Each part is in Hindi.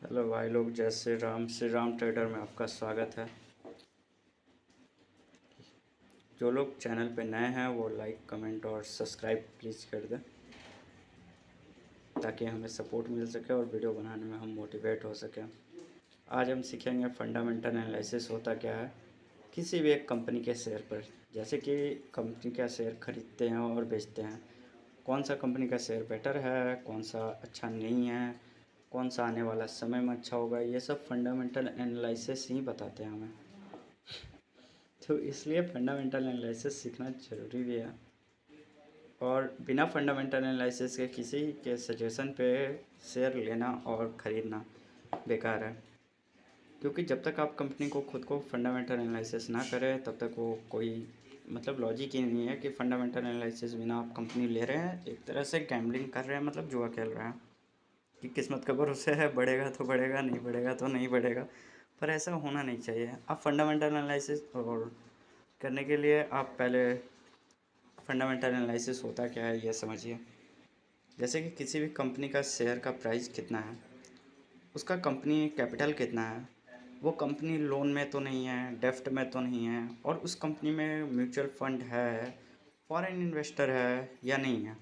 हेलो भाई लोग, जय श्री राम ट्रेडर में आपका स्वागत है। जो लोग चैनल पे नए हैं वो लाइक कमेंट और सब्सक्राइब प्लीज़ कर दें ताकि हमें सपोर्ट मिल सके और वीडियो बनाने में हम मोटिवेट हो सकें। आज हम सीखेंगे फंडामेंटल एनालिसिस होता क्या है किसी भी एक कंपनी के शेयर पर। जैसे कि कंपनी का शेयर खरीदते हैं और बेचते हैं, कौन सा कंपनी का शेयर बेटर है, कौन सा अच्छा नहीं है, कौन सा आने वाला समय में अच्छा होगा, ये सब फंडामेंटल एनालिसिस ही बताते हैं हमें। तो इसलिए फंडामेंटल एनालिसिस सीखना ज़रूरी भी है। और बिना फंडामेंटल एनालिसिस के किसी के सजेशन पे शेयर लेना और ख़रीदना बेकार है, क्योंकि जब तक आप कंपनी को खुद को फंडामेंटल एनालिसिस ना करें तब तक वो कोई मतलब लॉजिक ही नहीं है कि फंडामेंटल एनालिसिस बिना आप कंपनी ले रहे हैं, एक तरह से गैम्बलिंग कर रहे हैं, मतलब जुआ खेल रहे हैं कि किस्मत के भरोसे है, बढ़ेगा तो बढ़ेगा, नहीं बढ़ेगा तो नहीं बढ़ेगा। पर ऐसा होना नहीं चाहिए। आप फंडामेंटल एनालिसिस और करने के लिए आप पहले फंडामेंटल एनालिसिस होता क्या है ये समझिए। जैसे कि किसी भी कंपनी का शेयर का प्राइस कितना है, उसका कंपनी कैपिटल कितना है, वो कंपनी लोन में तो नहीं है, डेफ्ट में तो नहीं है, और उस कंपनी में म्यूचुअल फंड है, फॉरेन इन्वेस्टर है या नहीं है।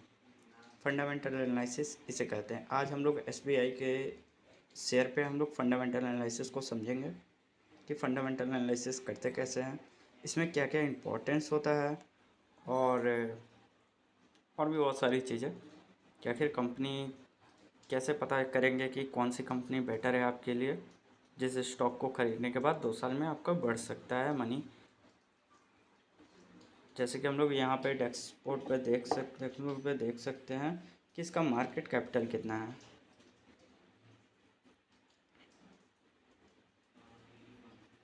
फंडामेंटल एनालिसिस इसे कहते हैं। आज हम लोग एसबीआई के शेयर पे हम लोग फंडामेंटल एनालिसिस को समझेंगे कि फंडामेंटल एनालिसिस करते कैसे हैं, इसमें क्या क्या इम्पोर्टेंस होता है, और और भी बहुत सारी चीज़ें कि आखिर कंपनी कैसे पता करेंगे कि कौन सी कंपनी बेटर है आपके लिए, जिस स्टॉक को ख़रीदने के बाद 2 साल में आपका बढ़ सकता है मनी। जैसे कि हम लोग यहाँ पे डेस्कबोर्ड पे देख सकते हैं कि इसका मार्केट कैपिटल कितना है।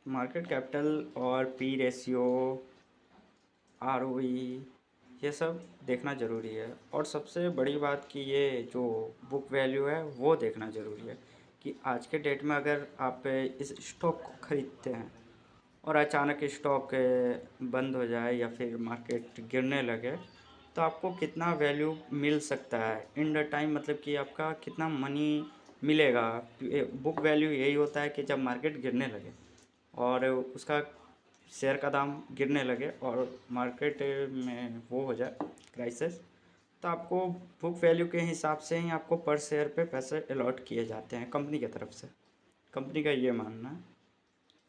मार्केट कैपिटल और पी रेशियो, आरओई, ये सब देखना ज़रूरी है। और सबसे बड़ी बात कि ये जो बुक वैल्यू है वो देखना ज़रूरी है कि आज के डेट में अगर आप इस स्टॉक को ख़रीदते हैं और अचानक स्टॉक बंद हो जाए या फिर मार्केट गिरने लगे, तो आपको कितना वैल्यू मिल सकता है इन द टाइम, मतलब कि आपका कितना मनी मिलेगा। बुक वैल्यू यही होता है कि जब मार्केट गिरने लगे और उसका शेयर का दाम गिरने लगे और मार्केट में वो हो जाए क्राइसिस, तो आपको बुक वैल्यू के हिसाब से ही आपको पर शेयर पे पैसे अलॉट किए जाते हैं कंपनी की तरफ से। कंपनी का ये मानना है।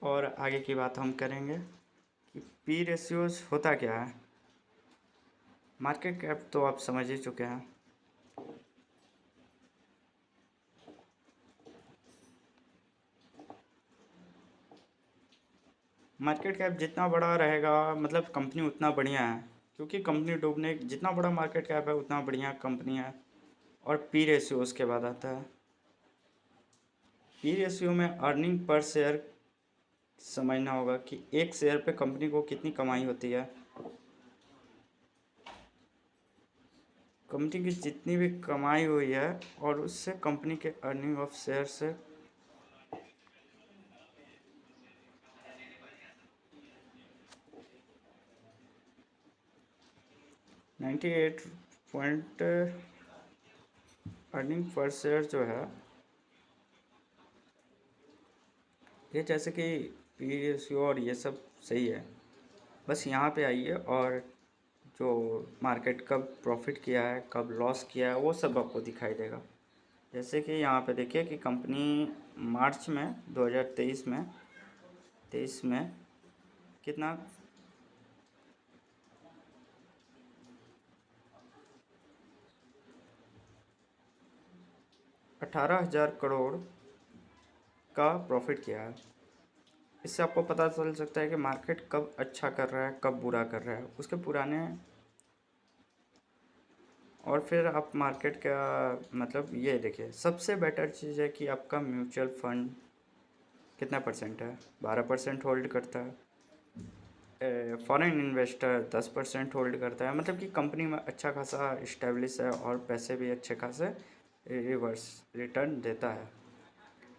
और आगे की बात हम करेंगे कि पी रेशियोज होता क्या है। मार्केट कैप तो आप समझ ही चुके हैं। मार्केट कैप जितना बड़ा रहेगा मतलब कंपनी उतना बढ़िया है, क्योंकि कंपनी डूबने जितना बड़ा मार्केट कैप है उतना बढ़िया कंपनी है। और पी रेशियो उसके बाद आता है। पी रेशियो में अर्निंग पर शेयर समझना होगा कि एक शेयर पे कंपनी को कितनी कमाई होती है। कंपनी की जितनी भी कमाई हुई है और उससे कंपनी के अर्निंग ऑफ शेयर से 98 पॉइंट अर्निंग पर शेयर जो है, ये जैसे कि पी रेशियो और ये सब सही है। बस यहाँ पे आइए और जो मार्केट कब प्रॉफिट किया है कब लॉस किया है वो सब आपको दिखाई देगा। जैसे कि यहाँ पे देखिए कि कंपनी मार्च में 2023 में कितना 18,000 करोड़ का प्रॉफिट किया है। इससे आपको पता चल सकता है कि मार्केट कब अच्छा कर रहा है कब बुरा कर रहा है, उसके पुराने। और फिर आप मार्केट का मतलब ये देखिए, सबसे बेटर चीज़ है कि आपका म्यूचुअल फंड कितना परसेंट है, 12% होल्ड करता है। फॉरेन इन्वेस्टर 10% होल्ड करता है, मतलब कि कंपनी में अच्छा खासा इस्टेब्लिश है और पैसे भी अच्छे खासे रिवर्स रिटर्न देता है।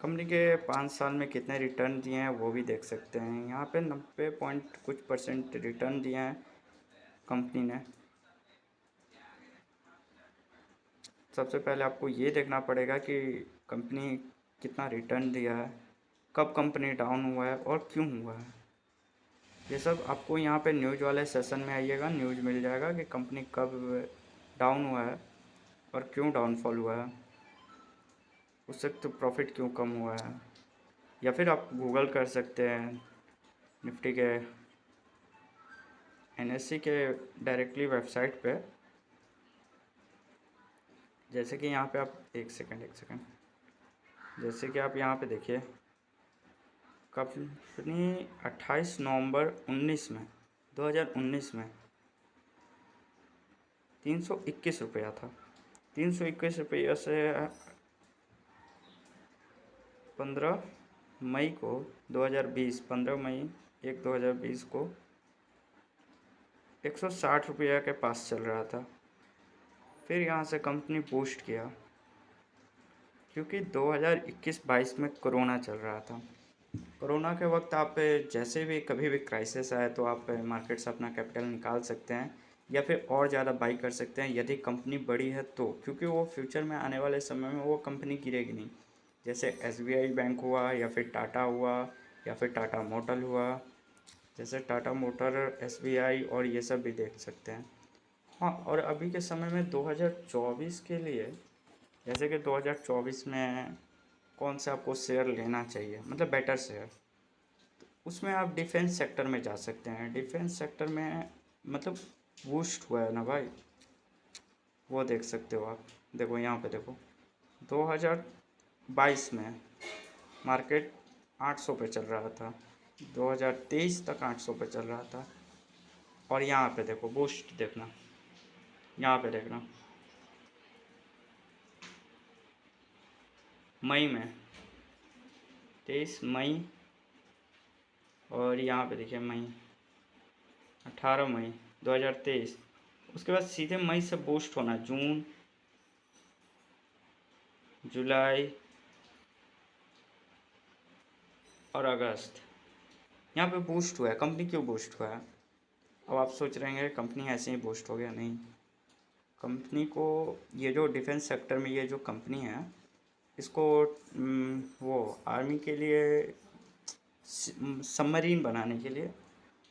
कंपनी के 5 साल में कितने रिटर्न दिए हैं वो भी देख सकते हैं। यहाँ पे 90 पॉइंट कुछ परसेंट रिटर्न दिए हैं कंपनी ने। सबसे पहले आपको ये देखना पड़ेगा कि कंपनी कितना रिटर्न दिया है, कब कंपनी डाउन हुआ है और क्यों हुआ है। ये सब आपको यहाँ पे न्यूज़ वाले सेशन में आइएगा, न्यूज़ मिल जाएगा कि कंपनी कब डाउन हुआ है और क्यों डाउनफॉल हुआ है, उससे तो प्रॉफिट क्यों कम हुआ है। या फिर आप गूगल कर सकते हैं निफ्टी के NSE के डायरेक्टली वेबसाइट पे। जैसे कि यहाँ पे आप एक सेकंड, जैसे कि आप यहाँ पे देखिए, कंपनी 28 नवंबर 2019 में 321 रुपया था। 321 रुपया से 15 मई को 2020 15 मई 2020 को 160 रुपया के पास चल रहा था। फिर यहाँ से कंपनी बूस्ट किया क्योंकि 2021-22 में कोरोना चल रहा था। कोरोना के वक्त आप जैसे भी कभी भी क्राइसिस आए तो आप मार्केट से अपना कैपिटल निकाल सकते हैं या फिर और ज़्यादा बाई कर सकते हैं यदि कंपनी बड़ी है तो, क्योंकि वो फ्यूचर में आने वाले समय में वो कंपनी गिरेगी नहीं। जैसे SBI बैंक हुआ या फिर टाटा हुआ या फिर टाटा मोटर हुआ, जैसे टाटा मोटर, SBI और ये सब भी देख सकते हैं। हाँ, और अभी के समय में 2024 के लिए, जैसे कि 2024 में कौन सा आपको शेयर लेना चाहिए, मतलब बेटर शेयर, उसमें आप डिफेंस सेक्टर में जा सकते हैं। डिफेंस सेक्टर में मतलब बूस्ट हुआ है ना भाई, वो देख सकते हो आप। देखो यहाँ पे देखो, 2022 में मार्केट 800 पे चल रहा था, 2023 तक 800 पे चल रहा था। और यहाँ पे देखो बूस्ट, देखना यहाँ पे देखना, मई में 23 मई, और यहाँ पे देखिए मई 18 मई 2023। उसके बाद सीधे मई से बूस्ट होना, जून, जुलाई और अगस्त, यहाँ पे बूस्ट हुआ है। कंपनी क्यों बूस्ट हुआ है? अब आप सोच रहे हैं कंपनी ऐसे ही बूस्ट हो गया, नहीं। कंपनी को ये जो डिफेंस सेक्टर में ये जो कंपनी है, इसको वो आर्मी के लिए सबमरीन बनाने के लिए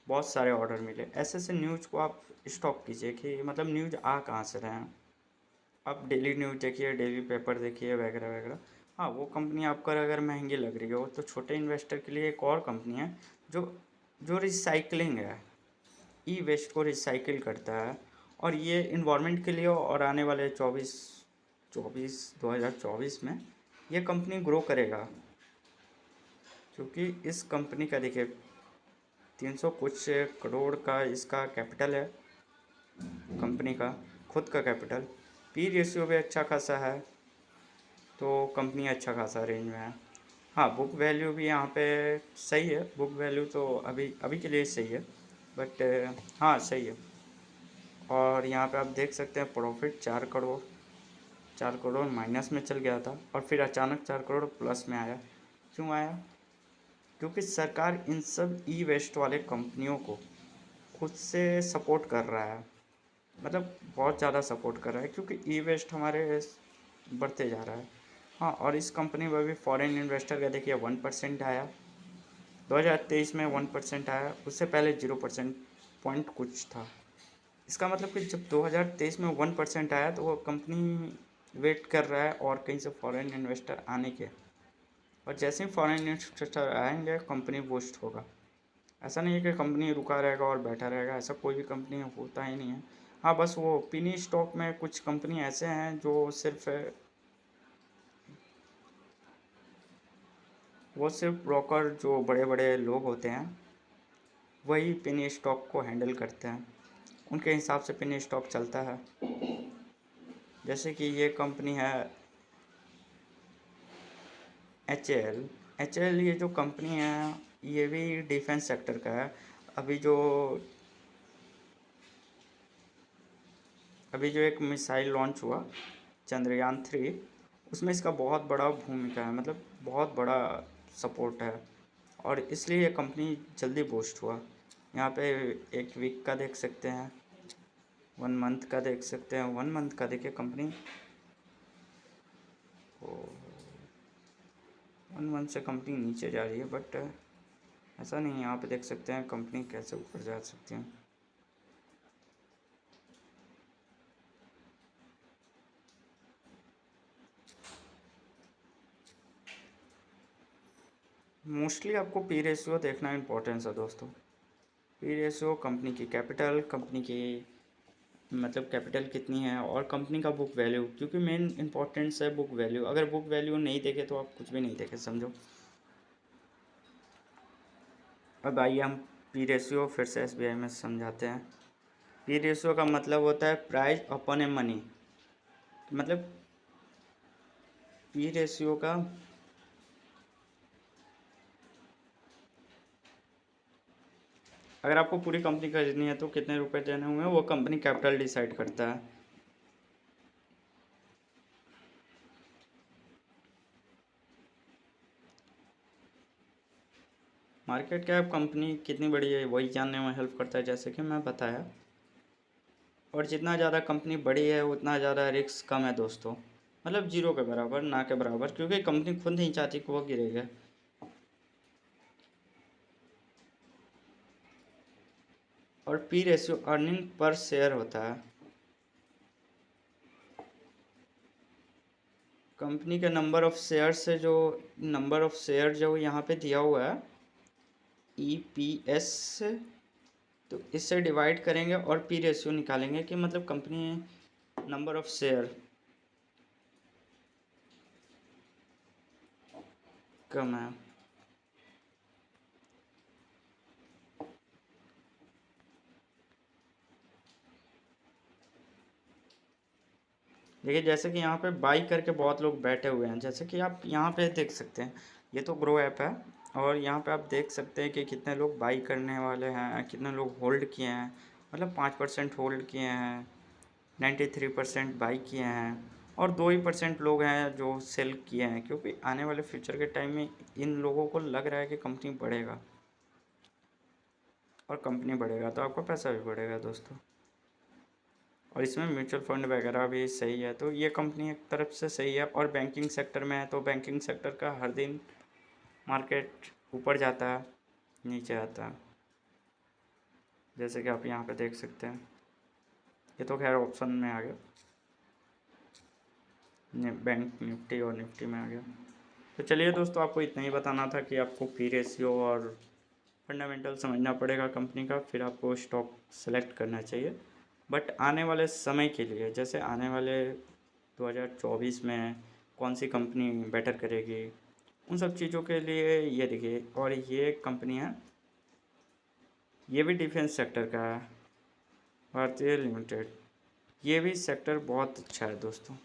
बहुत सारे ऑर्डर मिले। ऐसे ऐसे न्यूज़ को आप स्टॉप कीजिए कि मतलब न्यूज़ आ कहाँ से रहे हैं। आप डेली न्यूज़ देखिए, डेली पेपर देखिए वगैरह वगैरह। हाँ, वो कंपनी आपको अगर महंगी लग रही हो तो छोटे इन्वेस्टर के लिए एक और कंपनी है जो जो रिसाइकलिंग है, ई वेस्ट को रिसाइकिल करता है। और ये इन्वायरमेंट के लिए और आने वाले 2024 में ये कंपनी ग्रो करेगा, क्योंकि इस कंपनी का देखिए 300 कुछ करोड़ का इसका कैपिटल है, कंपनी का खुद का कैपिटल। पी रेशियो भी अच्छा खासा है, तो कंपनी अच्छा खासा रेंज में है। हाँ, बुक वैल्यू भी यहाँ पे सही है। बुक वैल्यू तो अभी अभी के लिए सही है, बट हाँ सही है। और यहाँ पे आप देख सकते हैं प्रॉफिट 4 करोड़ माइनस में चल गया था और फिर अचानक 4 करोड़ प्लस में आया। क्यों आया? क्योंकि सरकार इन सब ई वेस्ट वाले कंपनियों को खुद से सपोर्ट कर रहा है, मतलब बहुत ज़्यादा सपोर्ट कर रहा है, क्योंकि ई वेस्ट हमारे बढ़ते जा रहा है। हाँ, और इस कंपनी में भी फॉरेन इन्वेस्टर का देखिए 1% आया, 2023 में 1% आया, उससे पहले 0% पॉइंट कुछ था। इसका मतलब कि जब 2023 में 1% आया तो वो कंपनी वेट कर रहा है और कहीं से फॉरेन इन्वेस्टर आने के, और जैसे ही फॉरेन इन्वेस्टर आएंगे कंपनी बूस्ट होगा। ऐसा नहीं है कि कंपनी रुका रहेगा और बैठा रहेगा, ऐसा कोई भी कंपनी होता ही नहीं है। हाँ, बस वो पिनी स्टॉक में कुछ कंपनी ऐसे हैं जो सिर्फ ब्रोकर, जो बड़े बड़े लोग होते हैं वही पिनी स्टॉक को हैंडल करते हैं, उनके हिसाब से पिनी स्टॉक चलता है। जैसे कि ये कंपनी है HAL। ये जो कंपनी है ये भी डिफेंस सेक्टर का है। अभी जो अभी जो एक मिसाइल लॉन्च हुआ चंद्रयान 3, उसमें इसका बहुत बड़ा भूमिका है, मतलब बहुत बड़ा सपोर्ट है, और इसलिए ये कंपनी जल्दी बूस्ट हुआ। यहाँ पे एक वीक का देख सकते हैं, 1 मंथ का देख सकते हैं। 1 मंथ का देखिए कंपनी वन से कंपनी नीचे जा रही है, बट ऐसा नहीं है। यहाँ पे देख सकते हैं कंपनी कैसे ऊपर जा सकती है। मोस्टली आपको पी रेशियो देखना इम्पोर्टेंस है दोस्तों। पी रेशियो, कंपनी की कैपिटल, कंपनी की मतलब कैपिटल कितनी है, और कंपनी का बुक वैल्यू, क्योंकि मेन इंपॉर्टेंस है बुक वैल्यू। अगर बुक वैल्यू नहीं देखे तो आप कुछ भी नहीं देखे समझो। अब आइए हम पी रेशियो फिर से एसबीआई में समझाते हैं। पी रेशियो का मतलब होता है प्राइस अपॉन ए मनी। मतलब पी रेशियो का अगर आपको पूरी कंपनी खरीदनी है तो कितने रुपए देने होंगे, वो कंपनी कैपिटल डिसाइड करता है। मार्केट कैप कंपनी कितनी बड़ी है वही जानने में हेल्प करता है, जैसे कि मैं बताया। और जितना ज़्यादा कंपनी बड़ी है उतना ज़्यादा रिस्क कम है दोस्तों। मतलब जीरो के बराबर, ना के बराबर, क्योंकि कंपनी खुद नहीं चाहती कि वो गिरेगा। और P ratio earning per share होता है। कंपनी के नंबर ऑफ शेयर से जो नंबर ऑफ शेयर जो यहाँ पे दिया हुआ है EPS, तो इससे डिवाइड करेंगे और पी रेशियो निकालेंगे कि मतलब कंपनी नंबर ऑफ शेयर कम है। देखिए जैसे कि यहाँ पे बाई करके बहुत लोग बैठे हुए हैं, जैसे कि आप यहाँ पे देख सकते हैं। ये तो ग्रो ऐप है, और यहाँ पे आप देख सकते हैं कि कितने लोग बाई करने वाले हैं, कितने लोग होल्ड किए हैं। मतलब 5% होल्ड किए हैं, 93% बाई किए हैं, और 2% लोग हैं जो सेल किए हैं, क्योंकि आने वाले फ्यूचर के टाइम में इन लोगों को लग रहा है कि कंपनी बढ़ेगा, और कंपनी बढ़ेगा तो आपका पैसा भी बढ़ेगा दोस्तों। और इसमें म्यूचुअल फंड वगैरह भी सही है, तो ये कंपनी एक तरफ से सही है। और बैंकिंग सेक्टर में है तो बैंकिंग सेक्टर का हर दिन मार्केट ऊपर जाता है, नीचे आता है, जैसे कि आप यहाँ पे देख सकते हैं। ये तो खैर ऑप्शन में आ गया, बैंक निफ्टी और निफ्टी में आ गया। तो चलिए दोस्तों, आपको इतना ही बताना था कि आपको पी रेशियो और फंडामेंटल समझना पड़ेगा कंपनी का, फिर आपको स्टॉक सेलेक्ट करना चाहिए। बट आने वाले समय के लिए, जैसे आने वाले 2024 में कौन सी कंपनी बेटर करेगी, उन सब चीज़ों के लिए ये देखिए। और ये कंपनी है, ये भी डिफेंस सेक्टर का है, भारतीय लिमिटेड। ये भी सेक्टर बहुत अच्छा है दोस्तों।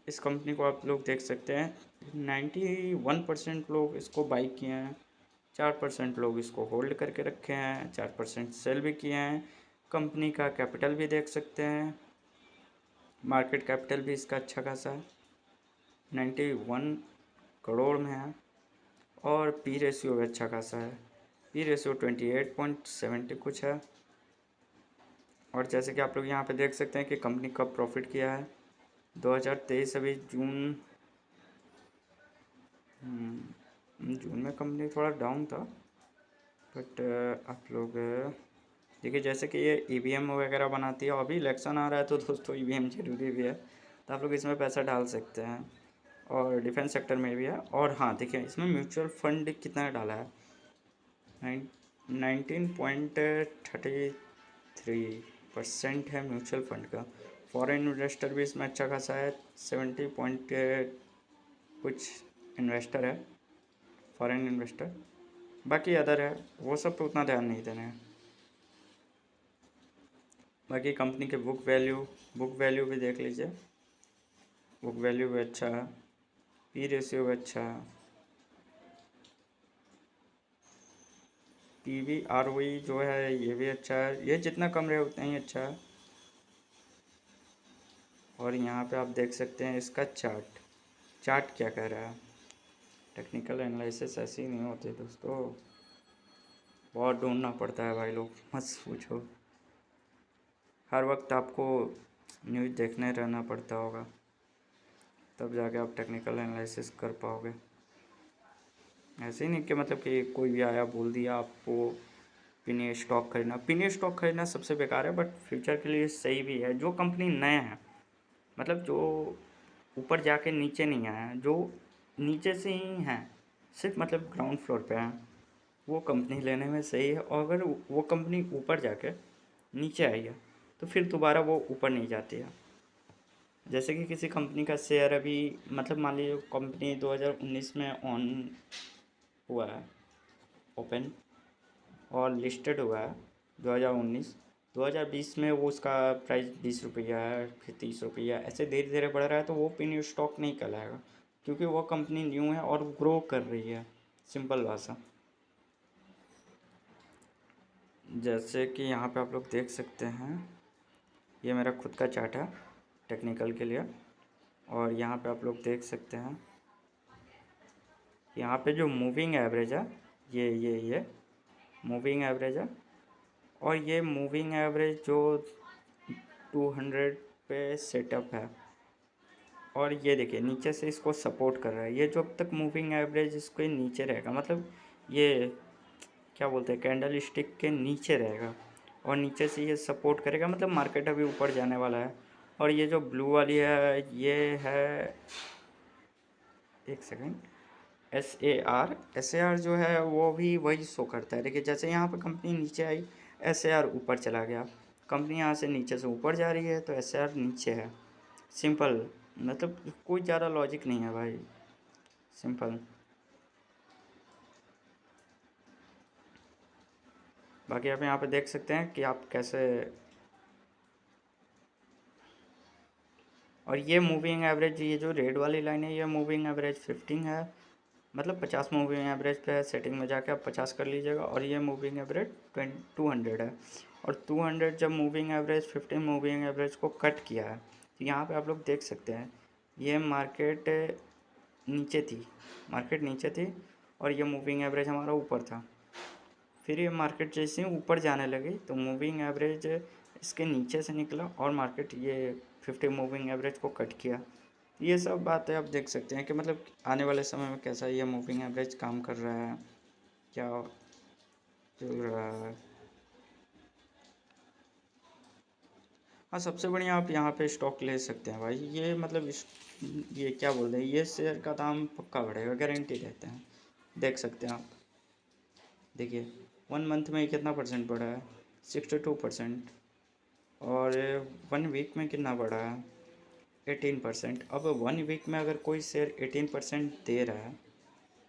इस कंपनी को आप लोग देख सकते हैं, 91% लोग इसको बाई किए हैं, 4% लोग इसको होल्ड करके रखे हैं, 4% सेल भी किए हैं। कंपनी का कैपिटल भी देख सकते हैं, मार्केट कैपिटल भी इसका अच्छा खासा है, 91 करोड़ में है। और पी रेशियो भी अच्छा खासा है, पी रेशियो 28.70 कुछ है। और जैसे कि आप लोग यहाँ पे देख सकते हैं कि कंपनी कब प्रॉफिट किया है, 2023 अभी जून, जून में कंपनी थोड़ा डाउन था। बट आप लोग देखिए, जैसे कि ये ईवीएम वगैरह बनाती है, अभी इलेक्शन आ रहा है तो दोस्तों ईवीएम जरूरी भी है, तो आप लोग इसमें पैसा डाल सकते हैं। और डिफेंस सेक्टर में भी है। और हाँ देखिए, इसमें म्यूचुअल फंड कितना डाला है, 19.33% है म्यूचुअल फंड का। फॉरेन इन्वेस्टर भी इसमें अच्छा खासा है, 70 पॉइंट कुछ इन्वेस्टर है, फॉरेन इन्वेस्टर। बाकी अदर है, वो सब पे उतना ध्यान नहीं देना है। बाकी कंपनी के बुक वैल्यू भी देख लीजिए, बुक वैल्यू भी अच्छा है, पी रेशियो भी अच्छा है, PBROE जो है ये भी अच्छा है, ये जितना कम रहे उतना ही अच्छा है। और यहाँ पे आप देख सकते हैं इसका चार्ट क्या कह रहा है। टेक्निकल एनालिसिस ऐसी नहीं होती दोस्तों, बहुत ढूंढना पड़ता है भाई लोग, मत पूछो। हर वक्त आपको न्यूज़ देखने रहना पड़ता होगा, तब जाके आप टेक्निकल एनालिसिस कर पाओगे। ऐसे ही नहीं कि मतलब कि कोई भी आया बोल दिया आपको पिनी स्टॉक खरीदना। पिनी स्टॉक खरीदना सबसे बेकार है, बट फ्यूचर के लिए सही भी है। जो कंपनी नए हैं, मतलब जो ऊपर जाके नीचे नहीं आया है, जो नीचे से ही हैं, सिर्फ मतलब ग्राउंड फ्लोर पे हैं, वो कंपनी लेने में सही है। और अगर वो कंपनी ऊपर जाके नीचे आई है तो फिर दोबारा वो ऊपर नहीं जाती है। जैसे कि किसी कंपनी का शेयर अभी, मतलब मान लीजिए कंपनी 2019 में ऑन हुआ है, ओपन और लिस्टेड हुआ है 2019। 2020 में वो उसका प्राइस 20 रुपया है, फिर 30 रुपया, ऐसे धीरे धीरे बढ़ रहा है, तो वो पिन स्टॉक नहीं कहलाएगा, क्योंकि वो कंपनी न्यू है और ग्रो कर रही है। सिंपल भाषा। जैसे कि यहाँ पे आप लोग देख सकते हैं, ये मेरा खुद का चार्ट है टेक्निकल के लिए। और यहाँ पे आप लोग देख सकते हैं, यहाँ पे जो मूविंग एवरेज है, ये मूविंग एवरेज है। और ये मूविंग एवरेज जो 200 पे सेटअप है, और ये देखिए नीचे से इसको सपोर्ट कर रहा है। ये जब तक मूविंग एवरेज इसके नीचे रहेगा, मतलब ये क्या बोलते हैं, कैंडल स्टिक के नीचे रहेगा और नीचे से ये सपोर्ट करेगा, मतलब मार्केट अभी ऊपर जाने वाला है। और ये जो ब्लू वाली है, ये है, एक सेकेंड, एस ए आर जो है वो भी वही शो करता है। देखिए जैसे यहाँ पे कंपनी नीचे आई, एस ए आर ऊपर चला गया। कंपनी यहाँ से नीचे से ऊपर जा रही है तो एस ए आर नीचे है। सिंपल, मतलब कोई ज़्यादा लॉजिक नहीं है भाई, सिंपल। बाकी आप यहाँ पे देख सकते हैं कि आप कैसे, और ये मूविंग एवरेज, ये जो रेड वाली लाइन है, ये मूविंग एवरेज 15 है, मतलब 50 मूविंग एवरेज पे है। सेटिंग में जाके आप 50 कर लीजिएगा। और ये मूविंग एवरेज 200 है। और 200 जब मूविंग एवरेज 15 मूविंग एवरेज को कट किया है, तो यहाँ पे आप लोग देख सकते हैं, ये मार्केट नीचे थी, मार्केट नीचे थी और ये मूविंग एवरेज हमारा ऊपर था। फिर ये मार्केट जैसे ही ऊपर जाने लगी तो मूविंग एवरेज इसके नीचे से निकला और मार्केट ये 50 मूविंग एवरेज को कट किया। ये सब बातें आप देख सकते हैं कि मतलब आने वाले समय में कैसा ये मूविंग एवरेज काम कर रहा है, क्या चल रहा है। हाँ, सबसे बढ़िया आप यहाँ पे स्टॉक ले सकते हैं भाई। ये मतलब ये क्या बोल रहे हैं, ये शेयर का दाम पक्का बढ़ेगा, गारंटी रहते हैं। देख सकते हैं आप, देखिए 1 मंथ में कितना परसेंट बढ़ा है, 62%। और 1 वीक में कितना बढ़ा है, 18%। अब 1 वीक में अगर कोई शेयर 18% दे रहा है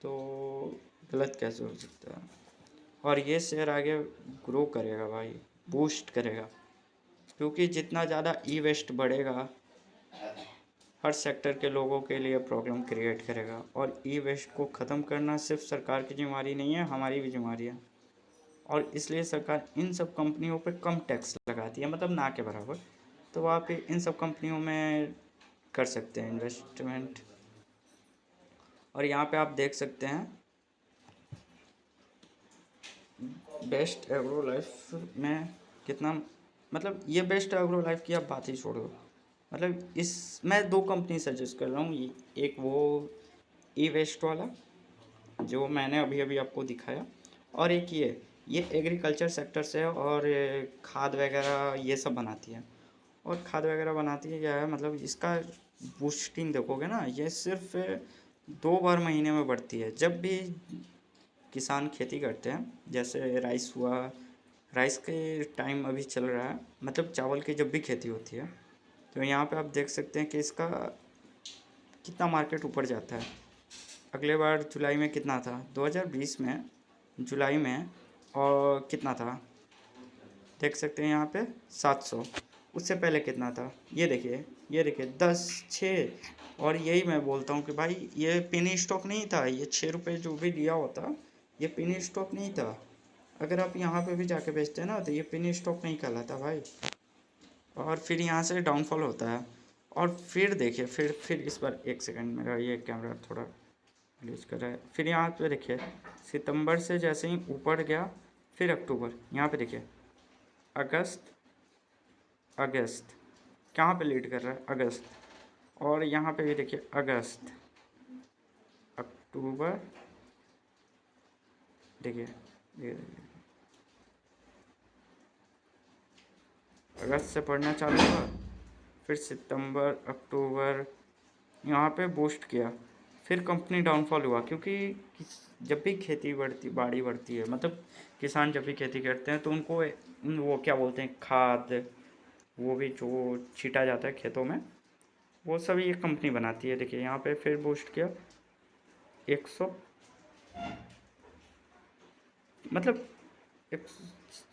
तो गलत कैसे हो सकता है। और ये शेयर आगे ग्रो करेगा भाई, बूस्ट करेगा, क्योंकि जितना ज़्यादा ई वेस्ट बढ़ेगा, हर सेक्टर के लोगों के लिए प्रॉब्लम क्रिएट करेगा। और ई वेस्ट को ख़त्म करना सिर्फ सरकार की जिम्मेवारी नहीं है, हमारी भी जिम्मेवारी है। और इसलिए सरकार इन सब कंपनियों पे कम टैक्स लगाती है, मतलब ना के बराबर। तो आप इन सब कंपनियों में कर सकते हैं इन्वेस्टमेंट। और यहाँ पे आप देख सकते हैं, बेस्ट एग्रो लाइफ में कितना, मतलब ये बेस्ट एग्रो लाइफ की आप बात ही छोड़ दो। मतलब इस, मैं 2 कंपनी सजेस्ट कर रहा हूँ, एक वो ई वेस्ट वाला जो मैंने अभी अभी आपको दिखाया, और एक ये एग्रीकल्चर सेक्टर से है और ये खाद वगैरह ये सब बनाती है। और खाद वगैरह बनाती है क्या है, मतलब इसका बूस्टिंग देखोगे ना, ये सिर्फ 2 बार महीने में बढ़ती है। जब भी किसान खेती करते हैं, जैसे राइस हुआ, राइस के टाइम अभी चल रहा है, मतलब चावल की जब भी खेती होती है, तो यहाँ पे आप देख सकते हैं कि इसका कितना मार्केट ऊपर जाता है। अगले बार जुलाई में कितना था, 2020 में जुलाई में, और कितना था देख सकते हैं यहाँ पे 700। उससे पहले कितना था, ये देखिए 10, 6। और यही मैं बोलता हूँ कि भाई ये पेनी स्टॉक नहीं था, ये 6 रुपये जो भी दिया होता, ये पेनी स्टॉक नहीं था। अगर आप यहाँ पे भी जाके बेचते हैं ना, तो ये पेनी स्टॉक नहीं कहलाता भाई। और फिर यहाँ से डाउनफॉल होता है। और फिर देखिए, फिर इस बार, एक सेकंड, मेरा ये कैमरा थोड़ा रिलीज कर रहा है। फिर यहाँ पे देखिए, सितंबर से जैसे ही ऊपर गया, फिर अक्टूबर, यहाँ पे देखिए अगस्त, अगस्त कहाँ पे लीड कर रहा है, अगस्त। और यहाँ पे भी देखिए अगस्त, अक्टूबर, देखिए ये अगस्त से पढ़ना चालू हुआ, फिर सितंबर अक्टूबर यहाँ पे बूस्ट किया, फिर कंपनी डाउनफॉल हुआ क्योंकि जब भी खेती बढ़ती बाड़ी बढ़ती है, मतलब किसान जब भी खेती करते हैं तो उनको वो क्या बोलते हैं, खाद, वो भी जो छीटा जाता है खेतों में, वो सभी एक कंपनी बनाती है। देखिए यहाँ पे फिर बूस्ट किया 100, मतलब एक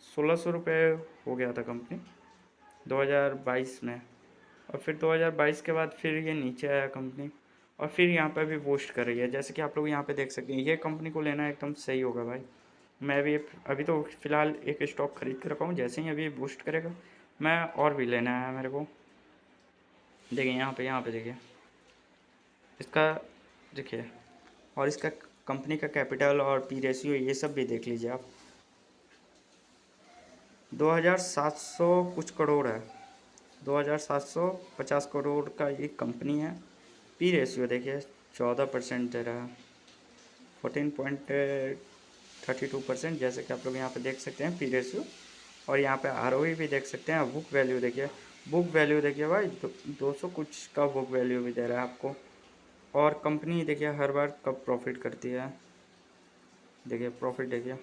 1600 रुपये हो गया था कंपनी 2022 में। और फिर 2022 के बाद फिर ये नीचे आया कंपनी, और फिर यहाँ पे भी बूस्ट कर रही है। जैसे कि आप लोग यहाँ पे देख सकते हैं, ये कंपनी को लेना एकदम सही होगा भाई। मैं भी अभी तो फ़िलहाल एक स्टॉक खरीद के रखा हूँ, जैसे ही अभी बूस्ट करेगा मैं और भी लेना है मेरे को। देखिए यहाँ पे देखिए इसका, देखिए, और इसका कंपनी का कैपिटल और पी रेशियो ये सब भी देख लीजिए आप। 2700 कुछ करोड़ है, 2750 करोड़ का एक कंपनी है। पी रेशियो देखिए 14% दे रहा है, 14.32%, जैसे कि आप लोग यहाँ पे देख सकते हैं पी रेशियो। और यहाँ पे आर भी देख सकते हैं। बुक वैल्यू देखिए, बुक वैल्यू देखिए भाई 200 कुछ का बुक वैल्यू भी दे रहा है आपको। और कंपनी देखिए हर बार कब प्रॉफिट करती है, देखिए प्रॉफिट देखिए,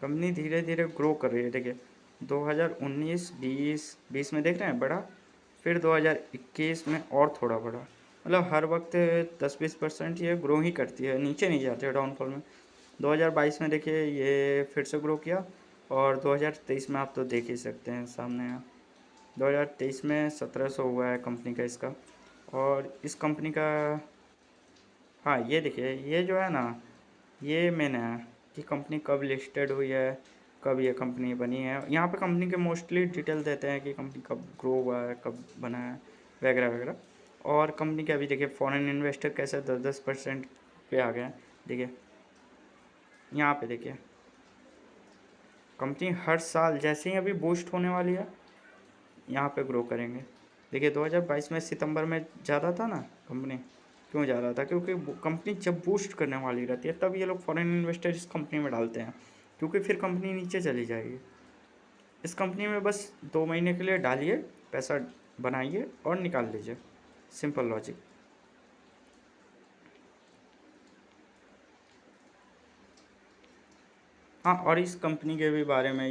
कंपनी धीरे धीरे ग्रो कर रही है। देखिए 2019 20 में देख रहे हैं बढ़ा, फिर 2021 में और थोड़ा बढ़ा, मतलब हर वक्त 10-20% ये ग्रो ही करती है, नीचे नहीं जाती है डाउनफॉल में। 2022 में देखिए ये फिर से ग्रो किया, और 2023 में आप तो देख ही सकते हैं सामने यहाँ 2023 में 1700 हुआ है कंपनी का इसका। और इस कंपनी का, हाँ ये देखिए ये जो है ना, ये मैंने है कि कंपनी कब लिस्टेड हुई है, कब ये कंपनी बनी है। यहाँ पे कंपनी के मोस्टली डिटेल देते हैं कि कंपनी कब ग्रो हुआ है, कब बना है, वगैरह वगैरह। और कंपनी के अभी देखिए फॉरेन इन्वेस्टर कैसे 10% पे आ गए हैं। देखिए यहाँ पे देखिए कंपनी हर साल जैसे ही अभी बूस्ट होने वाली है यहाँ पे ग्रो करेंगे। देखिए 2022 में सितंबर में ज़्यादा था ना कंपनी, क्यों ज़्यादा था, क्योंकि कंपनी जब बूस्ट करने वाली रहती है तब ये लोग फॉरेन इन्वेस्टर इस कंपनी में डालते हैं, क्योंकि फिर कंपनी नीचे चली जाएगी। इस कंपनी में बस 2 महीने के लिए डालिए, पैसा बनाइए और निकाल लीजिए, सिंपल लॉजिक। हाँ, और इस कंपनी के भी बारे में,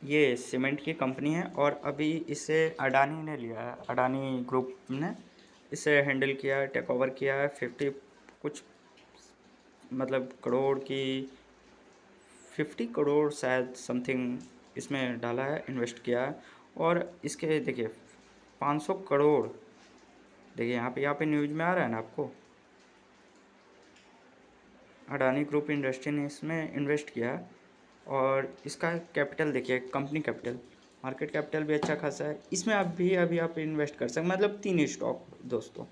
ये सीमेंट की कंपनी है और अभी इसे अडानी ने लिया है, अडानी ग्रुप ने इसे हैंडल किया है, टेक ओवर किया है। 50 कुछ, मतलब करोड़ की, 50 करोड़ शायद समथिंग इसमें डाला है, इन्वेस्ट किया है। और इसके देखिए 500 करोड़, देखिए यहाँ पे न्यूज में आ रहा है ना आपको, अडानी ग्रुप इंडस्ट्री ने इसमें इन्वेस्ट किया है। और इसका कैपिटल देखिए, कंपनी कैपिटल, मार्केट कैपिटल भी अच्छा खासा है। इसमें अभी आप इन्वेस्ट कर सकते हैं, मतलब 3 स्टॉक दोस्तों।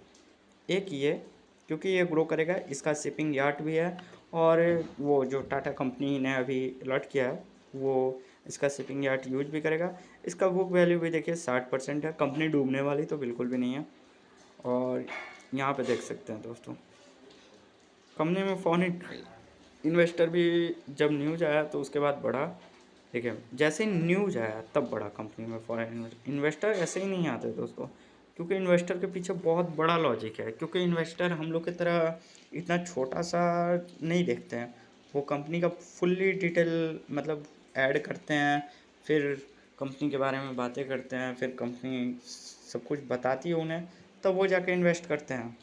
एक ये, क्योंकि ये ग्रो करेगा, इसका शिपिंग यार्ड भी है। और वो जो टाटा कंपनी ने अभी अलॉट किया है वो इसका शिपिंग यार्ड यूज भी करेगा। इसका बुक वैल्यू भी देखिए 60% है, कंपनी डूबने वाली तो बिल्कुल भी नहीं है। और यहाँ पे देख सकते हैं दोस्तों, कंपनी में फॉरेन इन्वेस्टर भी जब न्यूज आया तो उसके बाद बढ़ा। देखिए जैसे ही न्यूज आया तब बढ़ा कंपनी में फॉरेन इन्वेस्टर ऐसे ही नहीं आते दोस्तों, क्योंकि इन्वेस्टर के पीछे बहुत बड़ा लॉजिक है। क्योंकि इन्वेस्टर हम लोग की तरह इतना छोटा सा नहीं देखते हैं, वो कंपनी का फुल्ली डिटेल मतलब ऐड करते हैं, फिर कंपनी के बारे में बातें करते हैं, फिर कंपनी सब कुछ बताती है उन्हें, तब वो जाके इन्वेस्ट करते हैं।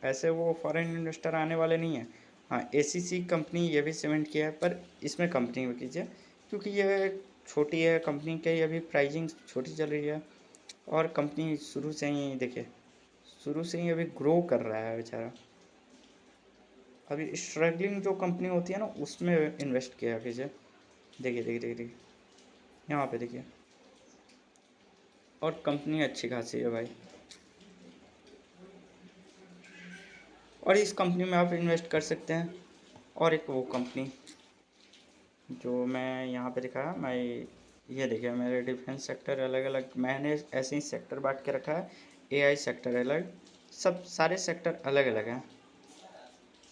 ऐसे वो फॉरेन इन्वेस्टर आने वाले नहीं हैं। हाँ, एसीसी कंपनी ये भी सीमेंट की है, पर इसमें कंपनी में कीजिए, क्योंकि ये छोटी है कंपनी की, अभी प्राइजिंग छोटी चल रही है। और कंपनी शुरू से ही देखिए, शुरू से ही अभी ग्रो कर रहा है बेचारा। अभी स्ट्रगलिंग जो कंपनी होती है ना उसमें इन्वेस्ट किया है कीजिए। देखिए देखिए देखिए देखिए यहाँ पे देखिए, और कंपनी अच्छी खासी है भाई। और इस कंपनी में आप इन्वेस्ट कर सकते हैं। और एक वो कंपनी जो मैं यहाँ पे दिखाया, मैं ये देखिए मेरे डिफेंस सेक्टर अलग अलग, मैंने ऐसे ही सेक्टर बांट के रखा है। एआई सेक्टर अलग, सब सारे सेक्टर अलग अलग हैं।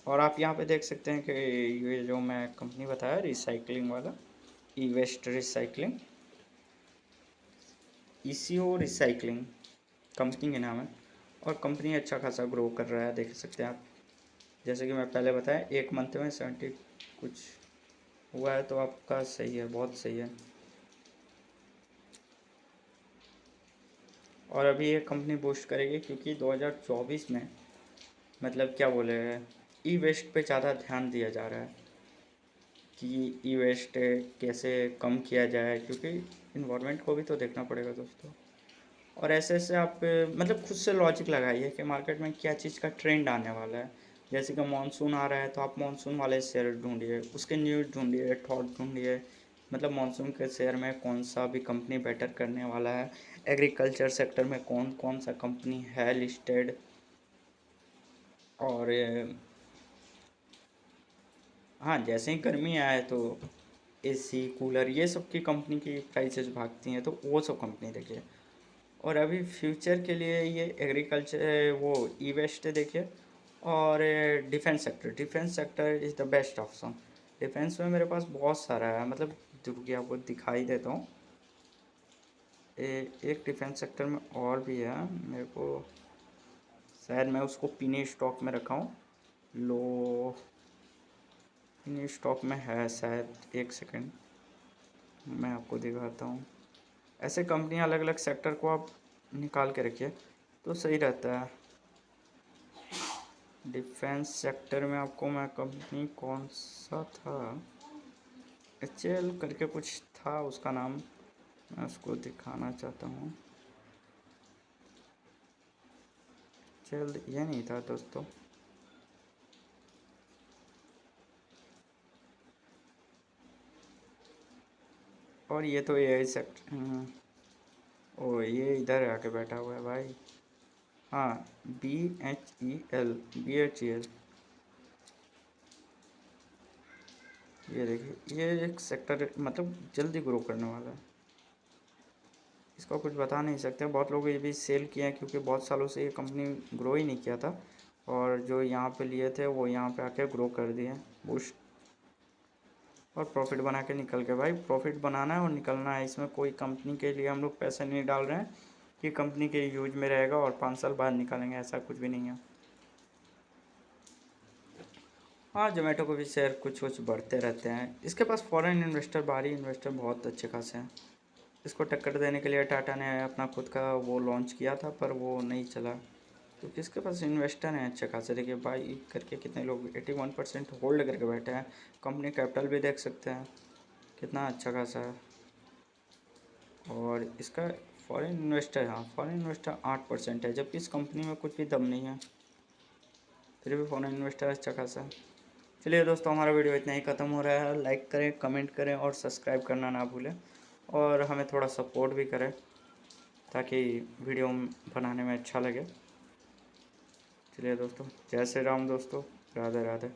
और आप यहाँ पे देख सकते हैं कि ये जो मैं कंपनी बताया रिसाइकलिंग वाला, e waste recycling, ECO recycling company के नाम है। और कंपनी अच्छा खासा ग्रो कर रहा है, देख सकते हैं आप। जैसे कि मैं पहले बताया 1 मंथ में 70 कुछ हुआ है, तो आपका सही है, बहुत सही है। और अभी ये कंपनी बूस्ट करेगी क्योंकि 2024 में मतलब क्या बोले, ई वेस्ट पे ज़्यादा ध्यान दिया जा रहा है कि ई वेस्ट कैसे कम किया जाए, क्योंकि इन्वायरमेंट को भी तो देखना पड़ेगा दोस्तों। और ऐसे ऐसे आप मतलब खुद से लॉजिक लगाइए कि मार्केट में क्या चीज़ का ट्रेंड आने वाला है। जैसे कि मानसून आ रहा है तो आप मानसून वाले शेयर ढूंढिए, उसके न्यूज़ ढूंढिए, थॉट ढूंढिए, मतलब मानसून के शेयर में कौन सा भी कंपनी बेटर करने वाला है, एग्रीकल्चर सेक्टर में कौन कौन सा कंपनी है लिस्टेड। और हाँ, जैसे ही गर्मी आए तो एसी कूलर ये सब की कंपनी की प्राइसेस भागती हैं, तो वो सब कंपनी देखिए। और अभी फ्यूचर के लिए ये एग्रीकल्चर वो ई वेस्ट देखिए। और defence sector is the best option. Defence में मेरे पास बहुत सारा है, मतलब रुकिए आपको दिखाई देता हूँ। एक डिफेंस सेक्टर में और भी है मेरे को, शायद मैं उसको पिनी स्टॉक में रखा हूँ। लो, पिनी स्टॉक में है शायद, एक सेकंड मैं आपको दिखाता हूँ। ऐसे कंपनियाँ अलग अलग सेक्टर को आप निकाल के रखिए तो सही रहता है। डिफेंस सेक्टर में आपको मैं कंपनी कौन सा था, एचएल करके कुछ था उसका नाम, मैं उसको दिखाना चाहता हूँ। एचएल ये नहीं था दोस्तों। और ये तो एआई सेक्टर, ओ ये इधर आके बैठा हुआ है भाई। हाँ, BHEL, ये देखिए, ये एक सेक्टर मतलब जल्दी ग्रो करने वाला है। इसका कुछ बता नहीं सकते, बहुत लोग ये भी सेल किए हैं क्योंकि बहुत सालों से ये कंपनी ग्रो ही नहीं किया था। और जो यहाँ पे लिए थे वो यहाँ पे आके ग्रो कर दिए बूस्ट, और प्रॉफिट बना के निकल गए। भाई प्रॉफिट बनाना है और निकलना है, इसमें कोई कंपनी के लिए हम लोग पैसे नहीं डाल रहे हैं कि कंपनी के यूज में रहेगा और 5 साल बाद निकालेंगे, ऐसा कुछ भी नहीं है। हाँ, जोमेटो को भी शेयर कुछ कुछ बढ़ते रहते हैं। इसके पास फॉरेन इन्वेस्टर, बाहरी इन्वेस्टर बहुत अच्छे खासे हैं। इसको टक्कर देने के लिए टाटा ने अपना खुद का वो लॉन्च किया था, पर वो नहीं चला। तो किसके पास इन्वेस्टर हैं अच्छे खासे, देखिए बाई करके कितने लोग 81% होल्ड करके बैठे हैं। कंपनी कैपिटल भी देख सकते हैं कितना अच्छा खासा है। और इसका फॉरेन इन्वेस्टर, हाँ फॉरेन इन्वेस्टर 8% है, जबकि इस कंपनी में कुछ भी दम नहीं है, फिर भी फॉरेन इन्वेस्टर अच्छा खासा है। चलिए दोस्तों, हमारा वीडियो इतना ही ख़त्म हो रहा है। लाइक करें, कमेंट करें और सब्सक्राइब करना ना भूलें। और हमें थोड़ा सपोर्ट भी करें ताकि वीडियो बनाने में अच्छा लगे। चलिए दोस्तों, जय श्री राम दोस्तों, राधे राधे।